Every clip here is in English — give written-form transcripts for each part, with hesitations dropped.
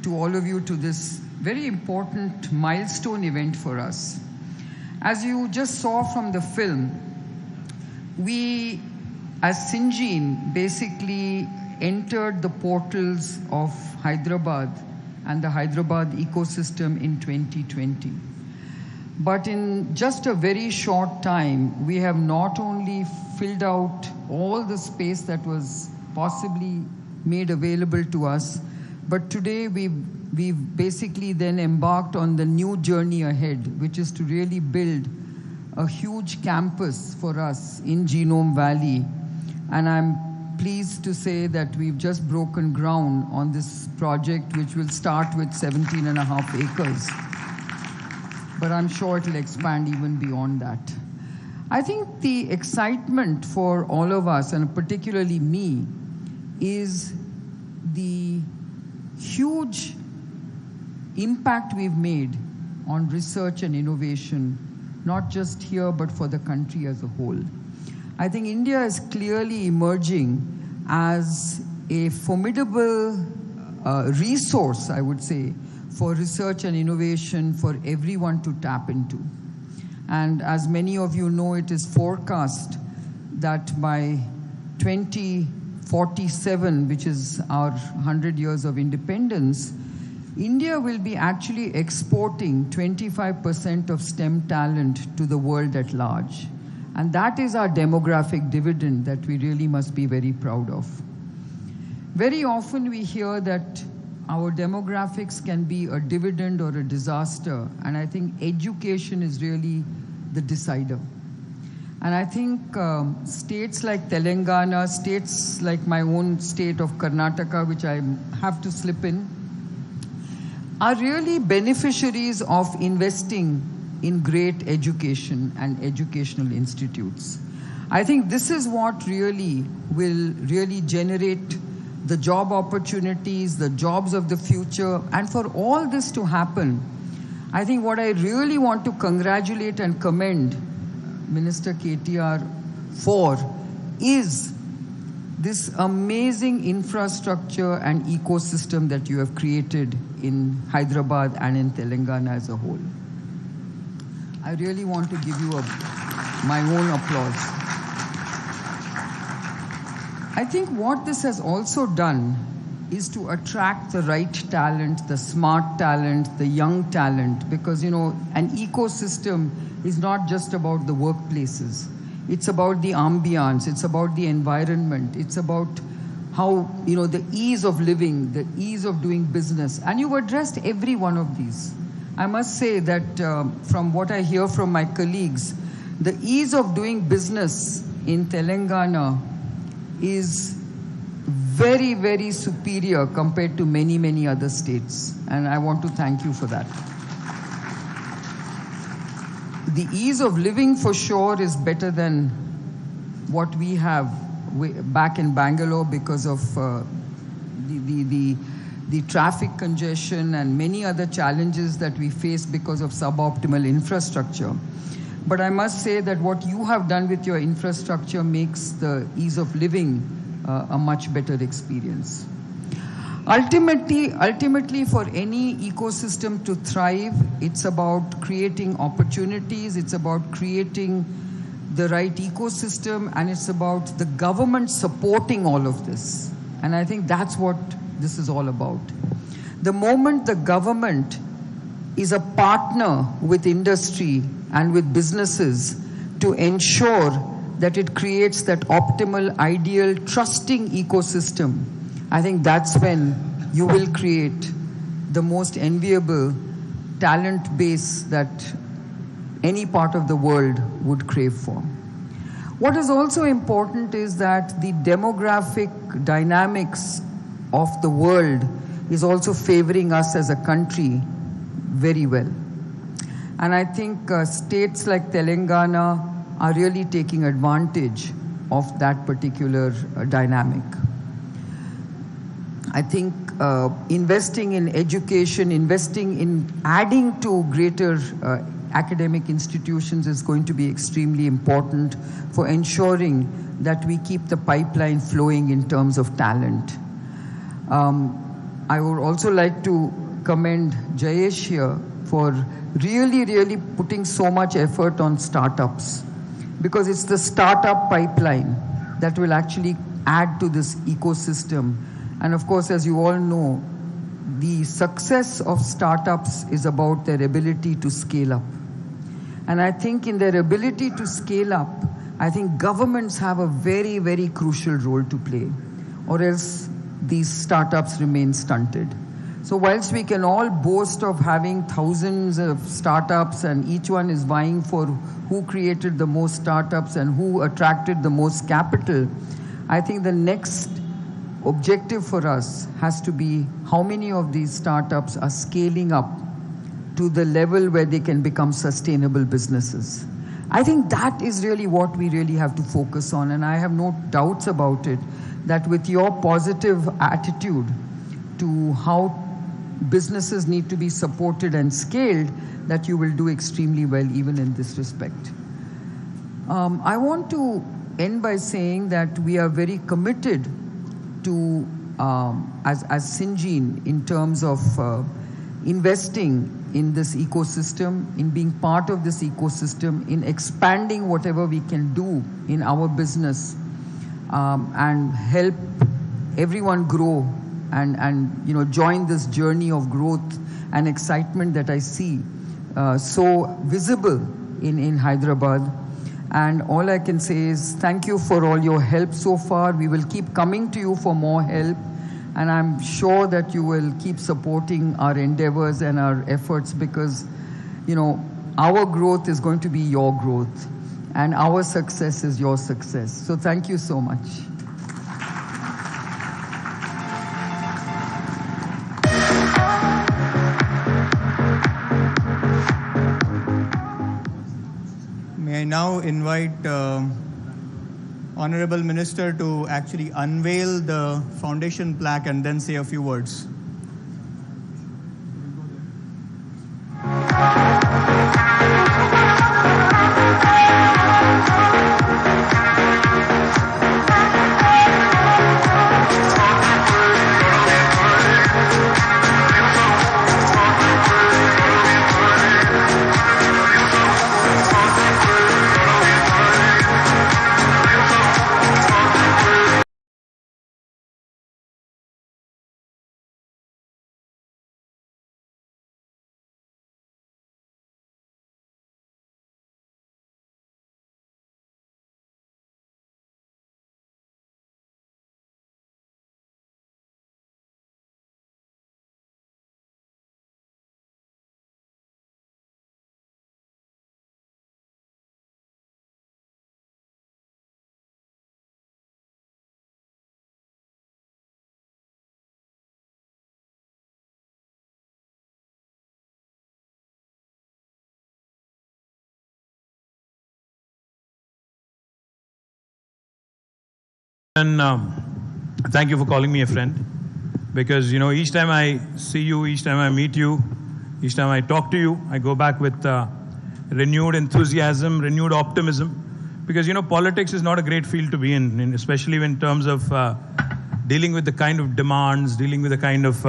to all of you to this very important milestone event for us. As you just saw from the film, we, as Syngene, basically entered the portals of Hyderabad and the Hyderabad ecosystem in 2020. But in just a very short time, we have not only filled out all the space that was possibly made available to us, but today we've basically then embarked on the new journey ahead, which is to really build a huge campus for us in Genome Valley. And I'm pleased to say that we've just broken ground on this project, which will start with 17.5 acres. But I'm sure it'll expand even beyond that. I think the excitement for all of us, and particularly me, is the huge impact we've made on research and innovation, not just here, but for the country as a whole. I think India is clearly emerging as a formidable resource, I would say, for research and innovation for everyone to tap into. And as many of you know, it is forecast that by 2047, which is our 100 years of independence, India will be actually exporting 25% of STEM talent to the world at large. And that is our demographic dividend that we really must be very proud of. Very often we hear that our demographics can be a dividend or a disaster, and I think education is really the decider. And I think states like Telangana, states like my own state of Karnataka, which I have to slip in, are really beneficiaries of investing in great education and educational institutes. I think this is what really will really generate the job opportunities, the jobs of the future. And for all this to happen, I think what I really want to congratulate and commend Minister KTR for is this amazing infrastructure and ecosystem that you have created in Hyderabad and in Telangana as a whole. I really want to give you my own applause. I think what this has also done is to attract the right talent, the smart talent, the young talent, because, you know, an ecosystem is not just about the workplaces. It's about the ambience, it's about the environment, it's about how, you know, the ease of living, the ease of doing business. And you've addressed every one of these. I must say that from what I hear from my colleagues, the ease of doing business in Telangana is very, very superior compared to many, many other states. And I want to thank you for that. The ease of living for sure is better than what we have back in Bangalore because of the traffic congestion and many other challenges that we face because of suboptimal infrastructure. But I must say that what you have done with your infrastructure makes the ease of living a much better experience. Ultimately, for any ecosystem to thrive, it's about creating opportunities, it's about creating the right ecosystem, and it's about the government supporting all of this. And I think that's what this is all about. The moment the government is a partner with industry and with businesses to ensure that it creates that optimal, ideal, trusting ecosystem, I think that's when you will create the most enviable talent base that any part of the world would crave for. What is also important is that the demographic dynamics of the world is also favoring us as a country very well. And I think states like Telangana are really taking advantage of that particular dynamic. I think investing in education, investing in adding to greater academic institutions is going to be extremely important for ensuring that we keep the pipeline flowing in terms of talent. I would also like to commend Jayesh here for really putting so much effort on startups, because it's the startup pipeline that will actually add to this ecosystem. And of course, as you all know, the success of startups is about their ability to scale up. And I think in their ability to scale up, I think governments have a very crucial role to play, or else these startups remain stunted. So whilst we can all boast of having thousands of startups and each one is vying for who created the most startups and who attracted the most capital, I think the next objective for us has to be how many of these startups are scaling up to the level where they can become sustainable businesses. I think that is really what we really have to focus on, and I have no doubts about it that with your positive attitude to how businesses need to be supported and scaled, that you will do extremely well even in this respect. I want to end by saying that we are very committed to, as Syngene, in terms of investing in this ecosystem, in being part of this ecosystem, in expanding whatever we can do in our business, and help everyone grow and join this journey of growth and excitement that I see so visible in Hyderabad. And all I can say is thank you for all your help so far. We will keep coming to you for more help, and I'm sure that you will keep supporting our endeavors and our efforts, because our growth is going to be your growth and our success is your success. So thank you so much. May I now invite Honorable Minister to actually unveil the foundation plaque and then say a few words. And thank you for calling me a friend, because each time I see you, each time I meet you, each time I talk to you, I go back with renewed enthusiasm, renewed optimism, because politics is not a great field to be in, especially in terms of dealing with the kind of demands, dealing with the kind of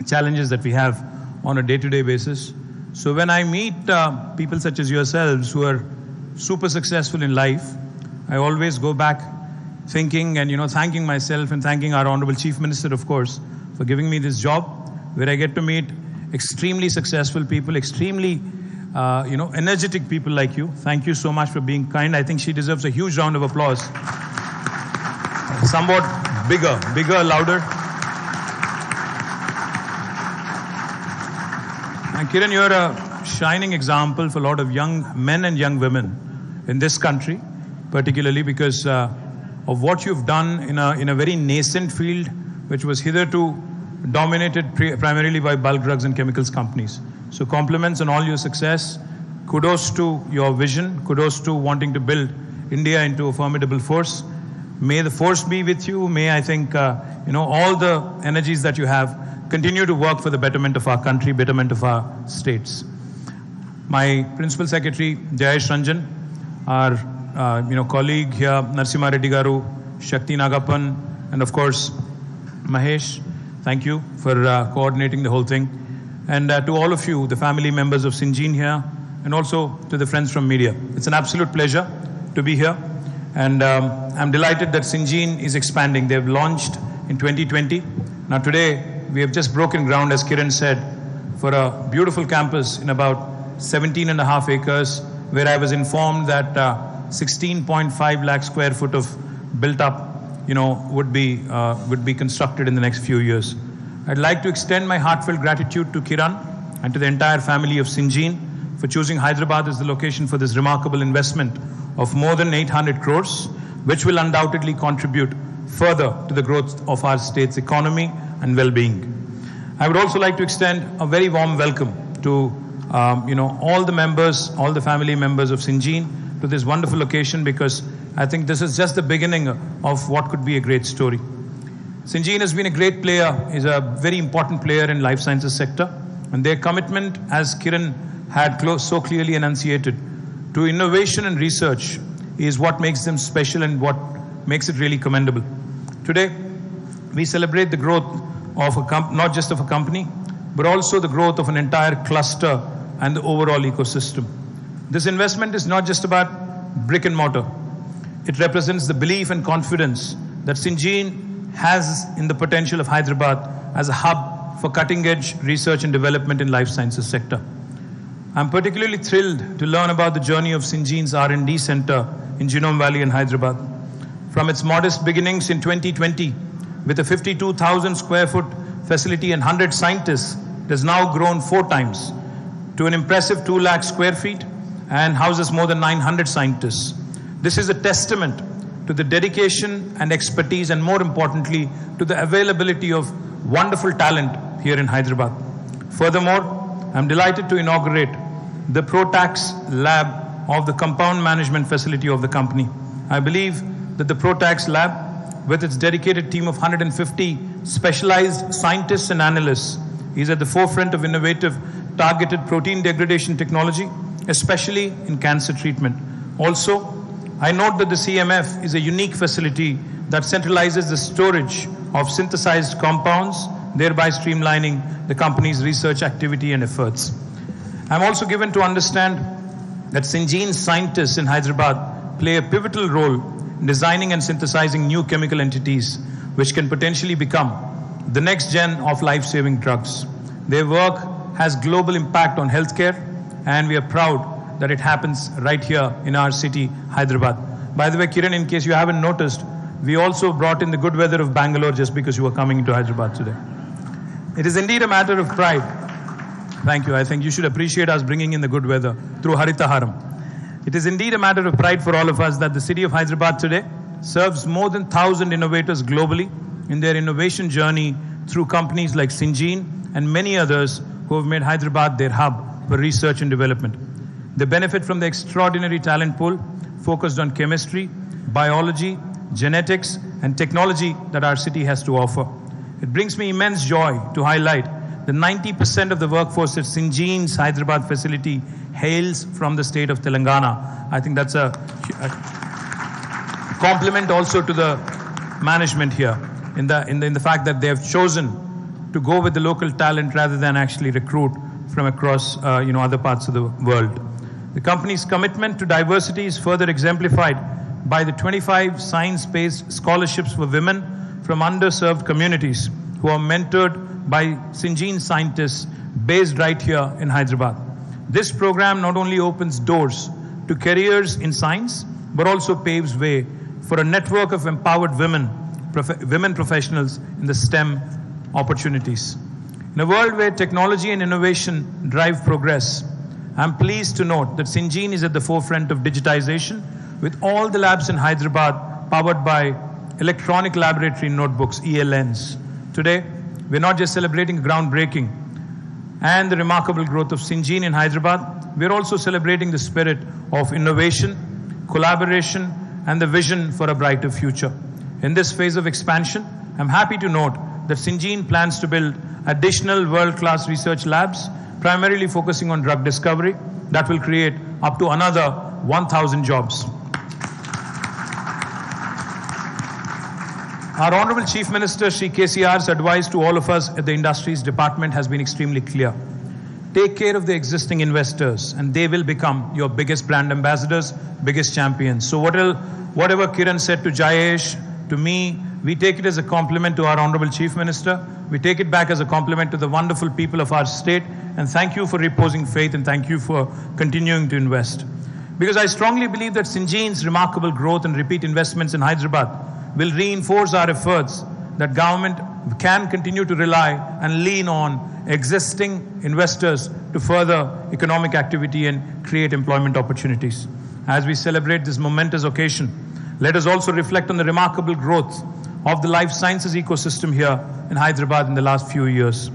challenges that we have on a day-to-day basis. So when I meet people such as yourselves who are super successful in life, I always go back thinking and thanking myself and thanking our Honorable Chief Minister, of course, for giving me this job where I get to meet extremely successful people, extremely energetic people like you. Thank you so much for being kind. I think she deserves a huge round of applause. Somewhat bigger, louder. And Kiran, you're a shining example for a lot of young men and young women in this country, particularly because of what you've done in a very nascent field, which was hitherto dominated primarily by bulk drugs and chemicals companies. So compliments on all your success. Kudos to your vision. Kudos to wanting to build India into a formidable force. May the force be with you. May I think all the energies that you have continue to work for the betterment of our country, betterment of our states. My Principal Secretary, Jayesh Ranjan, our colleague here, Narsimha Reddy Garu, Shakti Nagapan, and of course, Mahesh. Thank you for coordinating the whole thing. And to all of you, the family members of Syngene here, and also to the friends from media. It's an absolute pleasure to be here. And I'm delighted that Syngene is expanding. They've launched in 2020. Now today, we have just broken ground, as Kiran said, for a beautiful campus in about 17.5 acres, where I was informed that 16.5 lakh square foot of built up, would be constructed in the next few years. I'd like to extend my heartfelt gratitude to Kiran and to the entire family of Syngene for choosing Hyderabad as the location for this remarkable investment of more than 800 crores, which will undoubtedly contribute further to the growth of our state's economy and well-being. I would also like to extend a very warm welcome to all the members, all the family members of Syngene to this wonderful location, because I think this is just the beginning of what could be a great story. Syngene has been a great player, is a very important player in life sciences sector, and their commitment, as Kiran had so clearly enunciated, to innovation and research is what makes them special and what makes it really commendable. Today, we celebrate the growth of not just of a company, but also the growth of an entire cluster and the overall ecosystem. This investment is not just about brick and mortar. It represents the belief and confidence that Syngene has in the potential of Hyderabad as a hub for cutting-edge research and development in life sciences sector. I'm particularly thrilled to learn about the journey of Syngene's R&D center in Genome Valley in Hyderabad. From its modest beginnings in 2020, with a 52,000 square foot facility and 100 scientists, it has now grown 4 times to an impressive 2 lakh square feet and houses more than 900 scientists. This is a testament to the dedication and expertise, and more importantly, to the availability of wonderful talent here in Hyderabad. Furthermore, I'm delighted to inaugurate the ProTax lab of the compound management facility of the company. I believe that the ProTax lab, with its dedicated team of 150 specialized scientists and analysts, is at the forefront of innovative targeted protein degradation technology, especially in cancer treatment. Also, I note that the CMF is a unique facility that centralizes the storage of synthesized compounds, thereby streamlining the company's research activity and efforts. I'm also given to understand that Syngene scientists in Hyderabad play a pivotal role in designing and synthesizing new chemical entities, which can potentially become the next gen of life-saving drugs. Their work has global impact on healthcare, and we are proud that it happens right here in our city, Hyderabad. By the way, Kiran, in case you haven't noticed, we also brought in the good weather of Bangalore just because you were coming into Hyderabad today. It is indeed a matter of pride. Thank you. I think you should appreciate us bringing in the good weather through Haritaharam. It is indeed a matter of pride for all of us that the city of Hyderabad today serves more than 1,000 innovators globally in their innovation journey through companies like Syngene and many others who have made Hyderabad their hub for research and development. They benefit from the extraordinary talent pool focused on chemistry, biology, genetics, and technology that our city has to offer. It brings me immense joy to highlight that 90% of the workforce at Syngene's Hyderabad facility hails from the state of Telangana. I think that's a compliment also to the management here in the fact that they have chosen to go with the local talent rather than actually recruit from across other parts of the world. The company's commitment to diversity is further exemplified by the 25 science-based scholarships for women from underserved communities who are mentored by Syngene scientists based right here in Hyderabad. This program not only opens doors to careers in science, but also paves way for a network of empowered women professionals in the STEM opportunities. In a world where technology and innovation drive progress, I'm pleased to note that Syngene is at the forefront of digitization, with all the labs in Hyderabad powered by electronic laboratory notebooks, ELNs. Today, we're not just celebrating groundbreaking and the remarkable growth of Syngene in Hyderabad, we're also celebrating the spirit of innovation, collaboration, and the vision for a brighter future. In this phase of expansion, I'm happy to note that Syngene plans to build additional world-class research labs, primarily focusing on drug discovery, that will create up to another 1,000 jobs. Our Honorable Chief Minister, Shri KTR's advice to all of us at the Industries Department has been extremely clear. Take care of the existing investors and they will become your biggest brand ambassadors, biggest champions. So whatever Kiran said to Jayesh, to me, we take it as a compliment to our Honorable Chief Minister. We take it back as a compliment to the wonderful people of our state. And thank you for reposing faith and thank you for continuing to invest. Because I strongly believe that Syngene's remarkable growth and repeat investments in Hyderabad will reinforce our efforts that government can continue to rely and lean on existing investors to further economic activity and create employment opportunities. As we celebrate this momentous occasion, let us also reflect on the remarkable growth of the life sciences ecosystem here in Hyderabad in the last few years.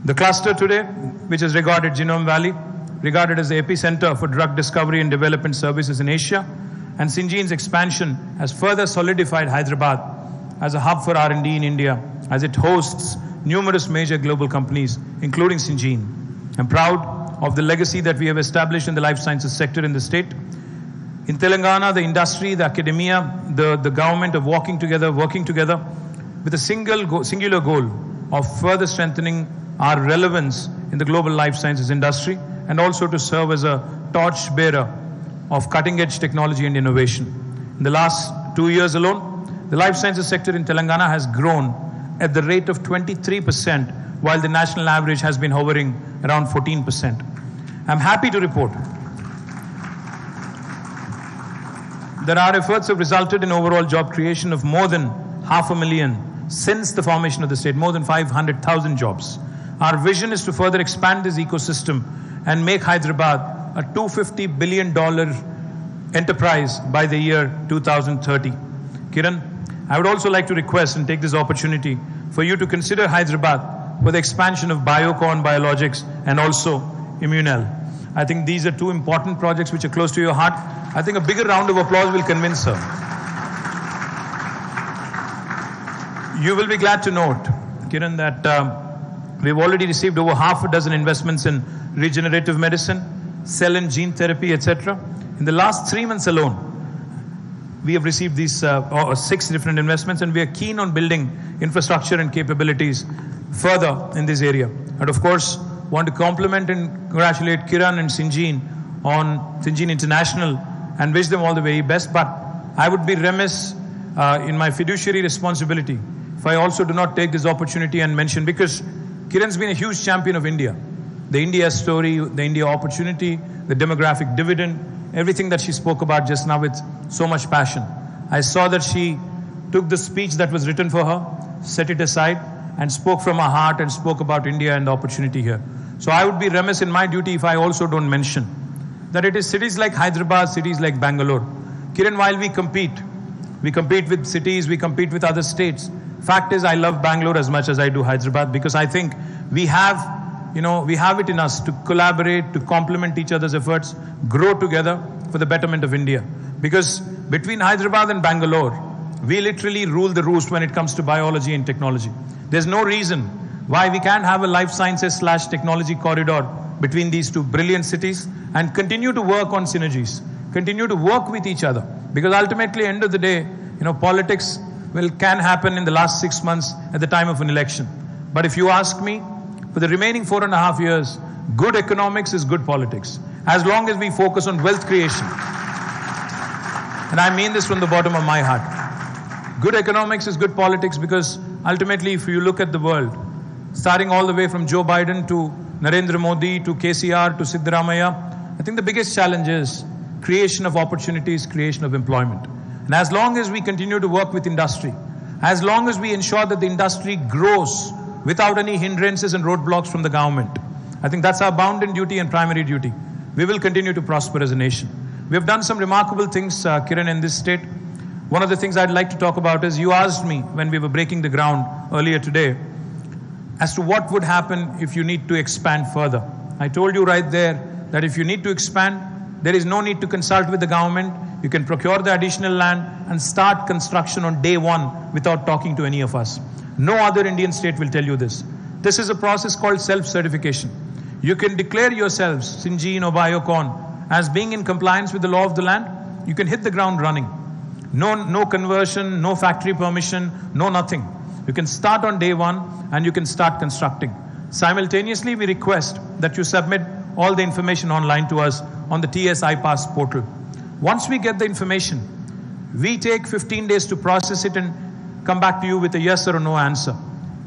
The cluster today, which is regarded Genome Valley, regarded as the epicenter for drug discovery and development services in Asia, and Syngene's expansion has further solidified Hyderabad as a hub for R&D in India, as it hosts numerous major global companies, including Syngene. I'm proud of the legacy that we have established in the life sciences sector in the state. In Telangana, the industry, the academia, the government are working together with a singular goal of further strengthening our relevance in the global life sciences industry and also to serve as a torchbearer of cutting-edge technology and innovation. In the last 2 years alone, the life sciences sector in Telangana has grown at the rate of 23%, while the national average has been hovering around 14%. I'm happy to report that our efforts have resulted in overall job creation of more than 500,000 since the formation of the state, more than 500,000 jobs. Our vision is to further expand this ecosystem and make Hyderabad a $250 billion enterprise by the year 2030. Kiran, I would also like to request and take this opportunity for you to consider Hyderabad for the expansion of Biocon Biologics and also Immunel. I think these are two important projects which are close to your heart. I think a bigger round of applause will convince her. You will be glad to note, Kiran, that we've already received over half a dozen investments in regenerative medicine, cell and gene therapy, etc. In the last 3 months alone, we have received these 6 different investments, and we are keen on building infrastructure and capabilities further in this area. And of course, want to compliment and congratulate Kiran and Syngene on Syngene International and wish them all the very best. But I would be remiss in my fiduciary responsibility if I also do not take this opportunity and mention, because Kiran's been a huge champion of India. The India story, the India opportunity, the demographic dividend, everything that she spoke about just now with so much passion. I saw that she took the speech that was written for her, set it aside, and spoke from her heart and spoke about India and the opportunity here. So I would be remiss in my duty if I also don't mention that it is cities like Hyderabad, cities like Bangalore. Kiran, while we compete with cities, we compete with other states. Fact is, I love Bangalore as much as I do Hyderabad, because I think we have it in us to collaborate, to complement each other's efforts, grow together for the betterment of India. Because between Hyderabad and Bangalore, we literally rule the roost when it comes to biology and technology. There's no reason why we can't have a life sciences/technology corridor between these two brilliant cities and continue to work on synergies, continue to work with each other. Because ultimately, end of the day, politics can happen in the last 6 months at the time of an election. But if you ask me, for the remaining 4.5 years, good economics is good politics. As long as we focus on wealth creation. And I mean this from the bottom of my heart. Good economics is good politics, because ultimately, if you look at the world, starting all the way from Joe Biden to Narendra Modi to KCR to Siddaramaiah, I think the biggest challenge is creation of opportunities, creation of employment. And as long as we continue to work with industry, as long as we ensure that the industry grows without any hindrances and roadblocks from the government, I think that's our bounden duty and primary duty. We will continue to prosper as a nation. We have done some remarkable things, Kiran, in this state. One of the things I'd like to talk about is, you asked me when we were breaking the ground earlier today as to what would happen if you need to expand further. I told you right there that if you need to expand, there is no need to consult with the government. You can procure the additional land and start construction on day one without talking to any of us. No other Indian state will tell you this. This is a process called self-certification. You can declare yourselves, Syngene or Biocon, as being in compliance with the law of the land. You can hit the ground running. No conversion, no factory permission, no nothing. You can start on day one and you can start constructing. Simultaneously, we request that you submit all the information online to us on the TS iPass portal. Once we get the information, we take 15 days to process it and come back to you with a yes or a no answer.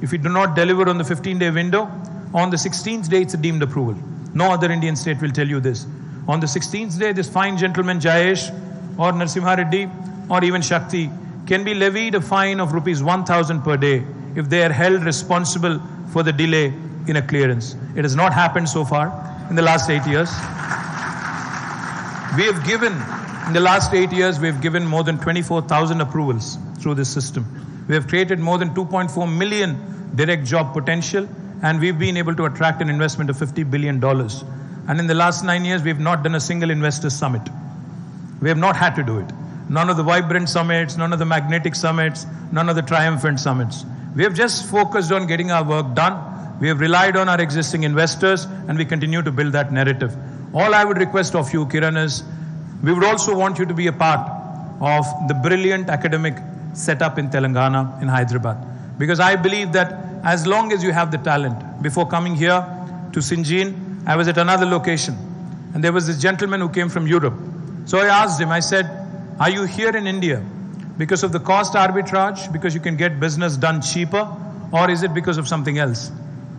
If you do not deliver on the 15-day window, on the 16th day, it's a deemed approval. No other Indian state will tell you this. On the 16th day, this fine gentleman Jayesh or Narasimha Reddy or even Shakti can be levied a fine of rupees 1,000 per day if they are held responsible for the delay in a clearance. It has not happened so far in the last 8 years. We have given, in the last 8 years, we have given more than 24,000 approvals through this system. We have created more than 2.4 million direct job potential, and we've been able to attract an investment of $50 billion. And in the last 9 years, we have not done a single investor summit. We have not had to do it. None of the vibrant summits, none of the magnetic summits, none of the triumphant summits. We have just focused on getting our work done. We have relied on our existing investors, and we continue to build that narrative. All I would request of you, Kiran, is we would also want you to be a part of the brilliant academic setup in Telangana, in Hyderabad. Because I believe that as long as you have the talent, before coming here to Syngene, I was at another location, and there was this gentleman who came from Europe. So I asked him, I said, are you here in India because of the cost arbitrage, because you can get business done cheaper, or is it because of something else?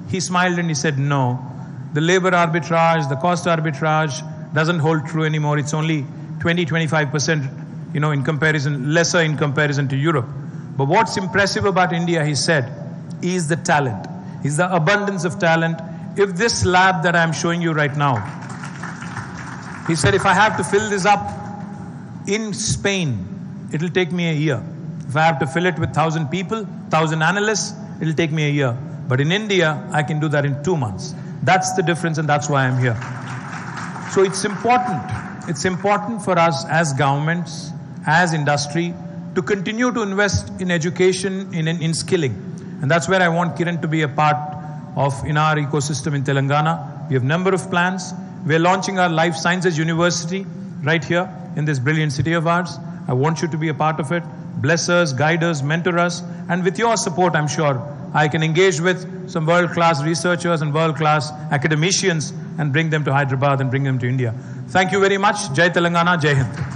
He smiled and he said, no, the labor arbitrage, the cost arbitrage doesn't hold true anymore. It's only 20-25%, in comparison, lesser in comparison to Europe. But what's impressive about India, he said, is the talent, is the abundance of talent. If this lab that I'm showing you right now, he said, if I have to fill this up in Spain, it'll take me a year. If I have to fill it with 1,000 people, 1,000 analysts, it'll take me a year. But in India, I can do that in 2 months. That's the difference, and that's why I'm here. So it's important. It's important for us as governments, as industry, to continue to invest in education, in skilling. And that's where I want Kiran to be a part of in our ecosystem in Telangana. We have a number of plans. We're launching our Life Sciences University right here in this brilliant city of ours. I want you to be a part of it. Bless us, guide us, mentor us. And with your support, I'm sure, I can engage with some world-class researchers and world-class academicians and bring them to Hyderabad and bring them to India. Thank you very much. Jai Telangana, Jai Hind.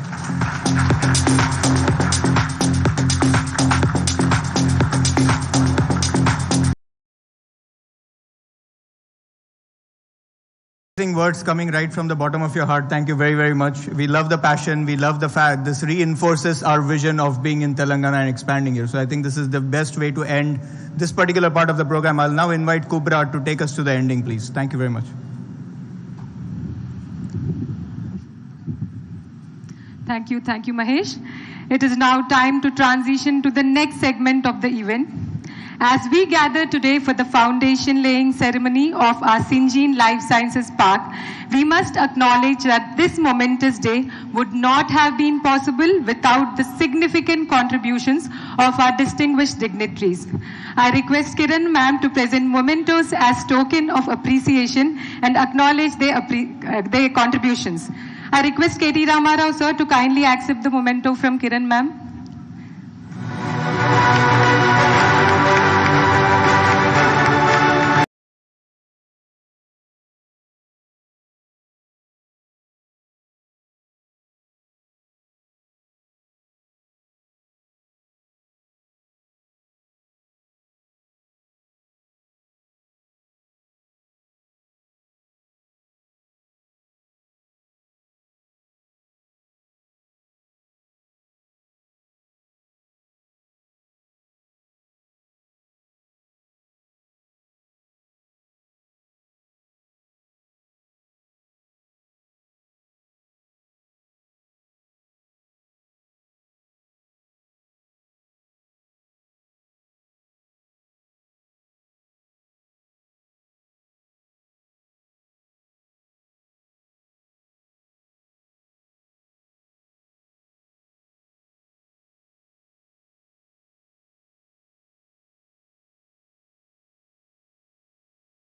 Words coming right from the bottom of your heart. Thank you very, very much. We love the passion. We love the fact this reinforces our vision of being in Telangana and expanding here. So I think this is the best way to end this particular part of the program. I'll now invite Kubra to take us to the ending, please. Thank you very much. Thank you, Mahesh. It is now time to transition to the next segment of the event. As we gather today for the foundation laying ceremony of our Syngene Life Sciences Park, we must acknowledge that this momentous day would not have been possible without the significant contributions of our distinguished dignitaries. I request Kiran ma'am to present mementos as token of appreciation and acknowledge their contributions. I request KT Ramarao sir to kindly accept the memento from Kiran ma'am.